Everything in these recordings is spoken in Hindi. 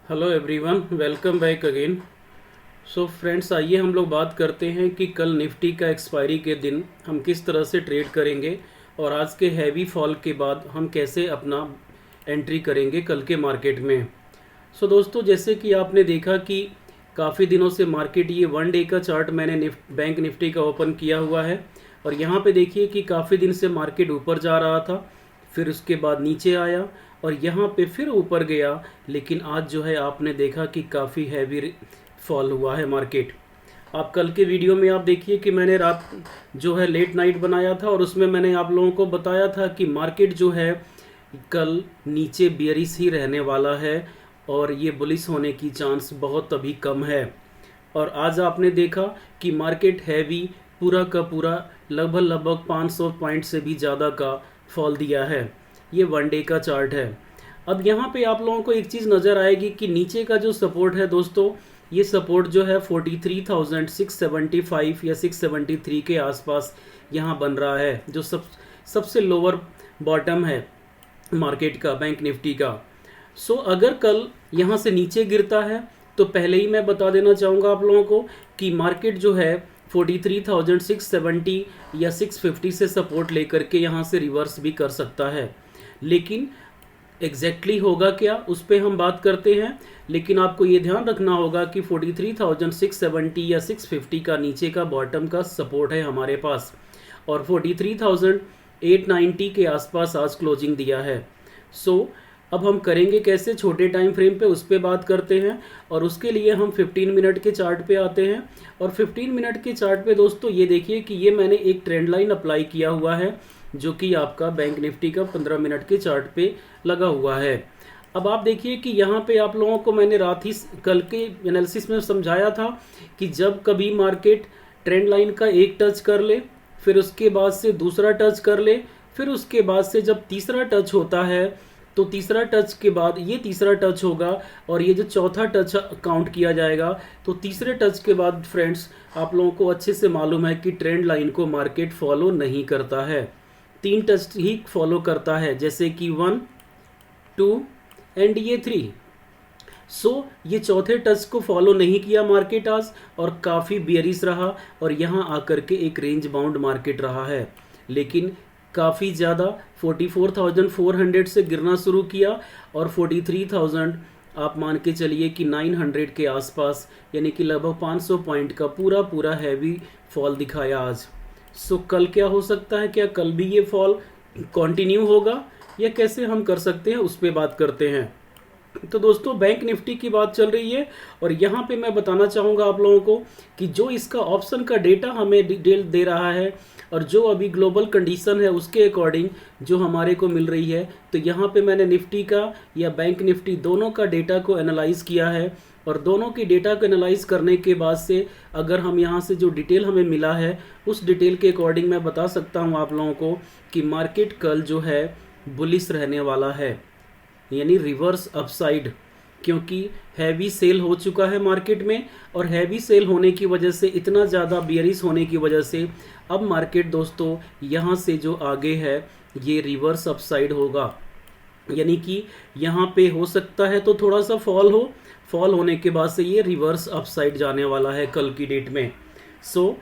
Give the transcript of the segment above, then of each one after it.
Hello everyone, welcome back again. So friends, आइए हम लोग बात करते हैं कि कल निफ्टी का एक्सपायरी के दिन हम किस तरह से ट्रेड करेंगे और आज के हैवी फॉल के बाद हम कैसे अपना एंट्री करेंगे कल के मार्केट में। सो दोस्तों, जैसे कि आपने देखा कि काफ़ी दिनों से मार्केट, ये वन डे का चार्ट मैंने बैंक निफ्टी का ओपन किया हुआ है और यहाँ पे देखिए कि काफ़ी दिन से मार्केट ऊपर जा रहा था, फिर उसके बाद नीचे आया और यहाँ पे फिर ऊपर गया। लेकिन आज जो है आपने देखा कि काफ़ी हैवी फॉल हुआ है मार्केट। आप कल के वीडियो में आप देखिए कि मैंने रात जो है लेट नाइट बनाया था और उसमें मैंने आप लोगों को बताया था कि मार्केट जो है कल नीचे बेयरिश ही रहने वाला है और ये बुलिश होने की चांस बहुत अभी कम है। और आज आपने देखा कि मार्केट हैवी पूरा का पूरा लगभग 500 पॉइंट से भी ज़्यादा का फॉल दिया है। ये वन डे का चार्ट है। अब यहाँ पे आप लोगों को एक चीज़ नज़र आएगी कि नीचे का जो सपोर्ट है दोस्तों, ये सपोर्ट जो है 43,675 या 673 के आसपास यहाँ बन रहा है, जो सबसे लोअर बॉटम है मार्केट का, बैंक निफ्टी का। सो अगर कल यहाँ से नीचे गिरता है तो पहले ही मैं बता देना चाहूँगा आप लोगों को कि मार्केट जो है 43,670 या 650 से सपोर्ट लेकर के यहाँ से रिवर्स भी कर सकता है। लेकिन एग्जैक्टली होगा क्या, उस पर हम बात करते हैं। लेकिन आपको ये ध्यान रखना होगा कि 43,670 या 650 का नीचे का बॉटम का सपोर्ट है हमारे पास और 43,890 के आसपास आज क्लोजिंग दिया है। सो अब हम करेंगे कैसे, छोटे टाइम फ्रेम पे, उस पर बात करते हैं। और उसके लिए हम 15 मिनट के चार्ट पे आते हैं। और 15 मिनट के चार्ट पे दोस्तों ये देखिए कि ये मैंने एक ट्रेंड लाइन अप्लाई किया हुआ है जो कि आपका बैंक निफ्टी का 15 मिनट के चार्ट पे लगा हुआ है। अब आप देखिए कि यहाँ पे आप लोगों को मैंने रात ही कल के एनालिसिस में समझाया था कि जब कभी मार्केट ट्रेंड लाइन का एक टच कर ले, फिर उसके बाद से दूसरा टच कर ले, फिर उसके बाद से जब तीसरा टच होता है तो तीसरा टच के बाद ये तीसरा टच होगा और ये जो चौथा टच काउंट किया जाएगा। तो तीसरे टच के बाद फ्रेंड्स आप लोगों को अच्छे से मालूम है कि ट्रेंड लाइन को मार्केट फॉलो नहीं करता है, 3 टच ही फॉलो करता है, जैसे कि 1, 2 एंड ये 3। सो ये चौथे टच को फॉलो नहीं किया मार्केट आज और काफ़ी बेयरिश रहा और यहाँ आकर के एक रेंज बाउंड मार्केट रहा है। लेकिन काफ़ी ज़्यादा 44,400 से गिरना शुरू किया और 43,000 आप मान के चलिए कि 900 के आसपास, यानी कि लगभग 500 पॉइंट का पूरा पूरा हैवी फॉल दिखाया आज। सो कल क्या हो सकता है, क्या कल भी ये फॉल कंटिन्यू होगा या कैसे हम कर सकते हैं, उस पर बात करते हैं। तो दोस्तों बैंक निफ्टी की बात चल रही है और यहाँ पे मैं बताना चाहूँगा आप लोगों को कि जो इसका ऑप्शन का डेटा हमें डिटेल दे रहा है और जो अभी ग्लोबल कंडीशन है उसके अकॉर्डिंग जो हमारे को मिल रही है, तो यहाँ पे मैंने निफ्टी का या बैंक निफ्टी दोनों का डेटा को एनालाइज किया है और दोनों की डेटा को एनालाइज करने के बाद से अगर हम यहाँ से जो डिटेल हमें मिला है उस डिटेल के अकॉर्डिंग मैं बता सकता हूँ आप लोगों को कि मार्केट कल जो है बुलिश रहने वाला है, यानी रिवर्स अपसाइड, क्योंकि हैवी सेल हो चुका है मार्केट में और हैवी सेल होने की वजह से, इतना ज़्यादा बेयरिश होने की वजह से अब मार्केट दोस्तों यहाँ से जो आगे है ये रिवर्स अपसाइड होगा। यानी कि यहाँ पे हो सकता है तो थोड़ा सा फॉल होने के बाद से ये रिवर्स अपसाइड जाने वाला है कल की डेट में। सो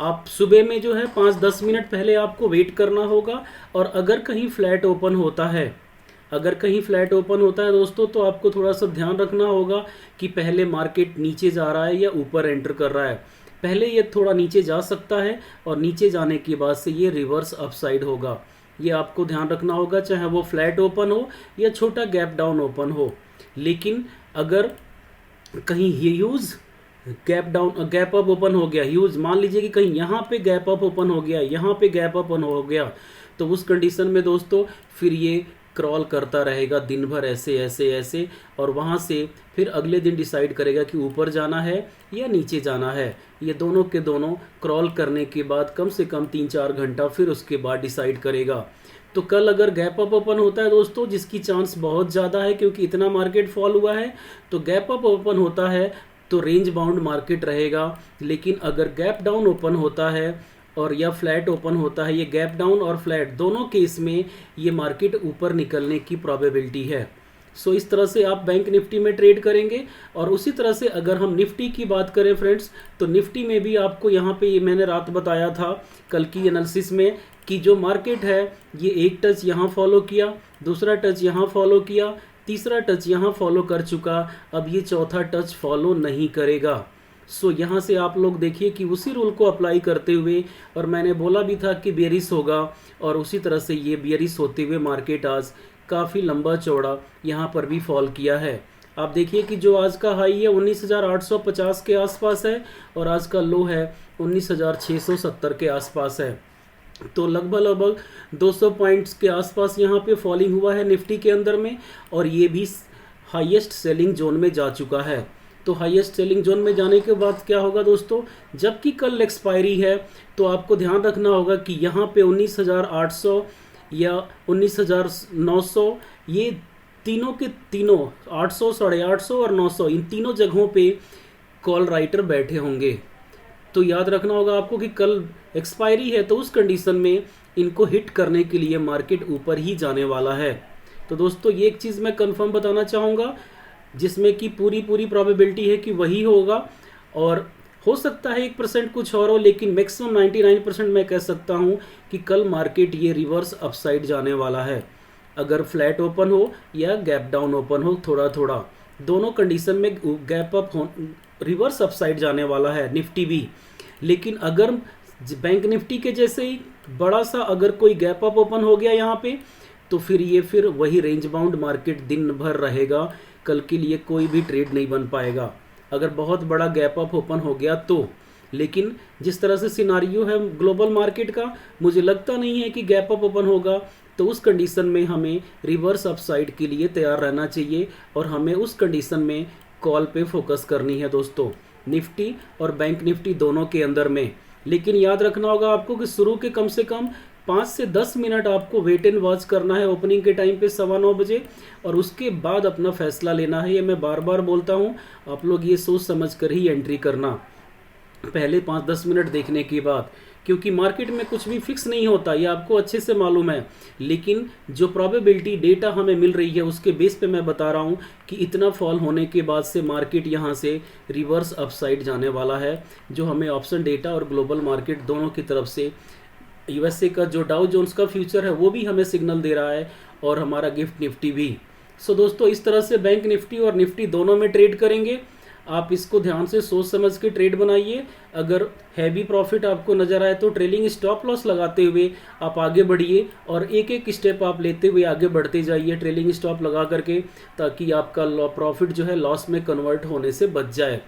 आप सुबह में जो है 5-10 मिनट पहले आपको वेट करना होगा और अगर कहीं फ्लैट ओपन होता है दोस्तों, तो आपको थोड़ा सा ध्यान रखना होगा कि पहले मार्केट नीचे जा रहा है या ऊपर एंटर कर रहा है। पहले ये थोड़ा नीचे जा सकता है और नीचे जाने के बाद से ये रिवर्स अपसाइड होगा। ये आपको ध्यान रखना होगा, चाहे वो फ्लैट ओपन हो या छोटा गैप डाउन ओपन हो। लेकिन अगर कहीं ह्यूज गैप अप ओपन हो गया, ह्यूज मान लीजिए कि कहीं यहाँ पे गैप अप ओपन हो गया, यहाँ पे गैप अप हो गया, तो उस कंडीशन में दोस्तों फिर ये क्रॉल करता रहेगा दिन भर ऐसे ऐसे ऐसे और वहाँ से फिर अगले दिन डिसाइड करेगा कि ऊपर जाना है या नीचे जाना है। ये दोनों के दोनों क्रॉल करने के बाद कम से कम 3-4 घंटा फिर उसके बाद डिसाइड करेगा। तो कल अगर गैप अप ओपन होता है दोस्तों, जिसकी चांस बहुत ज़्यादा है क्योंकि इतना मार्केट फॉल हुआ है, तो गैप अप ओपन होता है तो रेंज बाउंड मार्केट रहेगा। लेकिन अगर गैप डाउन ओपन होता है और या फ्लैट ओपन होता है, ये गैप डाउन और फ्लैट दोनों केस में ये मार्केट ऊपर निकलने की प्रोबेबिलिटी है। सो इस तरह से आप बैंक निफ्टी में ट्रेड करेंगे। और उसी तरह से अगर हम निफ्टी की बात करें फ्रेंड्स, तो निफ्टी में भी आपको यहाँ पे मैंने रात बताया था कल की एनालिसिस में कि जो मार्केट है ये एक टच यहाँ फॉलो किया, दूसरा टच यहाँ फॉलो किया, तीसरा टच यहाँ फॉलो कर चुका, अब ये चौथा टच फॉलो नहीं करेगा। सो यहाँ से आप लोग देखिए कि उसी रूल को अप्लाई करते हुए, और मैंने बोला भी था कि बेरिस होगा, और उसी तरह से ये बेरिस होते हुए मार्केट आज काफ़ी लंबा चौड़ा यहाँ पर भी फॉल किया है। आप देखिए कि जो आज का हाई है 19,850 के आसपास है और आज का लो है 19,670 के आसपास है। तो लगभग 200 पॉइंट्स के आसपास यहाँ पे फॉलिंग हुआ है निफ्टी के अंदर में, और ये भी हाईएस्ट सेलिंग जोन में जा चुका है। तो हाईएस्ट सेलिंग जोन में जाने के बाद क्या होगा दोस्तों, जबकि कल एक्सपायरी है, तो आपको ध्यान रखना होगा कि यहाँ पे 19,800 या 19,900 ये तीनों के तीनों 800, 850 और 900 इन तीनों जगहों पे कॉल राइटर बैठे होंगे। तो याद रखना होगा आपको कि कल एक्सपायरी है, तो उस कंडीशन में इनको हिट करने के लिए मार्केट ऊपर ही जाने वाला है। तो दोस्तों ये एक चीज़ मैं कंफर्म बताना चाहूँगा, जिसमें कि पूरी प्रोबेबिलिटी है कि वही होगा, और हो सकता है 1% कुछ और हो, लेकिन मैक्सिमम 99% मैं कह सकता हूँ कि कल मार्केट ये रिवर्स अपसाइड जाने वाला है। अगर फ्लैट ओपन हो या गैप डाउन ओपन हो, थोड़ा थोड़ा दोनों कंडीशन में गैप अप हो, रिवर्स अपसाइड जाने वाला है निफ्टी भी। लेकिन अगर बैंक निफ्टी के जैसे ही बड़ा सा अगर कोई गैप अप ओपन हो गया यहाँ पे, तो फिर वही रेंज बाउंड मार्केट दिन भर रहेगा, कल के लिए कोई भी ट्रेड नहीं बन पाएगा अगर बहुत बड़ा गैप अप ओपन हो गया तो। लेकिन जिस तरह से सिनारियो है ग्लोबल मार्केट का, मुझे लगता नहीं है कि गैप अप ओपन होगा। तो उस कंडीशन में हमें रिवर्स अपसाइड के लिए तैयार रहना चाहिए, और हमें उस कंडीशन में कॉल पे फोकस करनी है दोस्तों, निफ्टी और बैंक निफ्टी दोनों के अंदर में। लेकिन याद रखना होगा आपको कि शुरू के कम से कम 5 से 10 मिनट आपको वेट एंड वॉच करना है ओपनिंग के टाइम पे 9:15 बजे, और उसके बाद अपना फैसला लेना है। ये मैं बार बार बोलता हूँ, आप लोग ये सोच समझ कर ही एंट्री करना, पहले 5-10 मिनट देखने के बाद, क्योंकि मार्केट में कुछ भी फिक्स नहीं होता, ये आपको अच्छे से मालूम है। लेकिन जो प्रोबेबिलिटी डेटा हमें मिल रही है उसके बेस पे मैं बता रहा हूँ कि इतना फॉल होने के बाद से मार्केट यहाँ से रिवर्स अपसाइड जाने वाला है, जो हमें ऑप्शन डेटा और ग्लोबल मार्केट दोनों की तरफ से, यूएसए का जो डाउ जोन्स का फ्यूचर है वो भी हमें सिग्नल दे रहा है, और हमारा गिफ्ट निफ्टी भी। सो दोस्तों इस तरह से बैंक निफ्टी और निफ्टी दोनों में ट्रेड करेंगे। आप इसको ध्यान से सोच समझ के ट्रेड बनाइए। अगर हैवी प्रॉफिट आपको नजर आए तो ट्रेलिंग स्टॉप लॉस लगाते हुए आप आगे बढ़िए, और एक एक स्टेप आप लेते हुए आगे बढ़ते जाइए ट्रेलिंग स्टॉप लगा करके, ताकि आपका प्रॉफिट जो है लॉस में कन्वर्ट होने से बच जाए।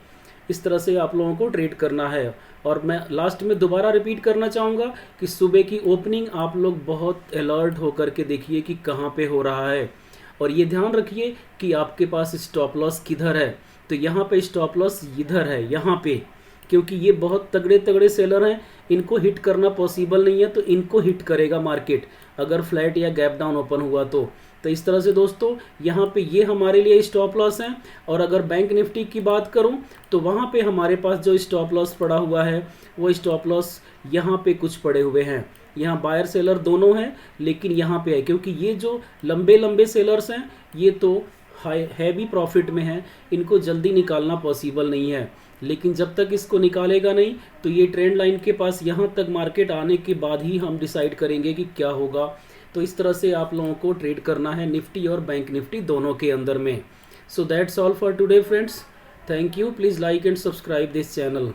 इस तरह से आप लोगों को ट्रेड करना है। और मैं लास्ट में दोबारा रिपीट करना चाहूँगा कि सुबह की ओपनिंग आप लोग बहुत अलर्ट होकर के देखिए कि कहाँ पे हो रहा है, और ये ध्यान रखिए कि आपके पास स्टॉप लॉस किधर है। तो यहाँ पे स्टॉप लॉस इधर है, यहाँ पे, क्योंकि ये बहुत तगड़े तगड़े सेलर हैं, इनको हिट करना पॉसिबल नहीं है, तो इनको हिट करेगा मार्केट अगर फ्लैट या गैप डाउन ओपन हुआ तो। इस तरह से दोस्तों यहाँ पे ये हमारे लिए स्टॉप लॉस हैं। और अगर बैंक निफ्टी की बात करूँ तो वहाँ पे हमारे पास जो स्टॉप लॉस पड़ा हुआ है वो स्टॉप लॉस यहाँ पे कुछ पड़े हुए हैं, यहाँ बायर सेलर दोनों हैं, लेकिन यहाँ पे है क्योंकि ये जो लंबे लंबे सेलर्स हैं ये तो हैवी प्रॉफिट में है, इनको जल्दी निकालना पॉसिबल नहीं है। लेकिन जब तक इसको निकालेगा नहीं तो ये ट्रेंड लाइन के पास यहाँ तक मार्केट आने के बाद ही हम डिसाइड करेंगे कि क्या होगा। तो इस तरह से आप लोगों को ट्रेड करना है निफ्टी और बैंक निफ्टी दोनों के अंदर में। So that's all for today friends, thank you, please like and subscribe this channel.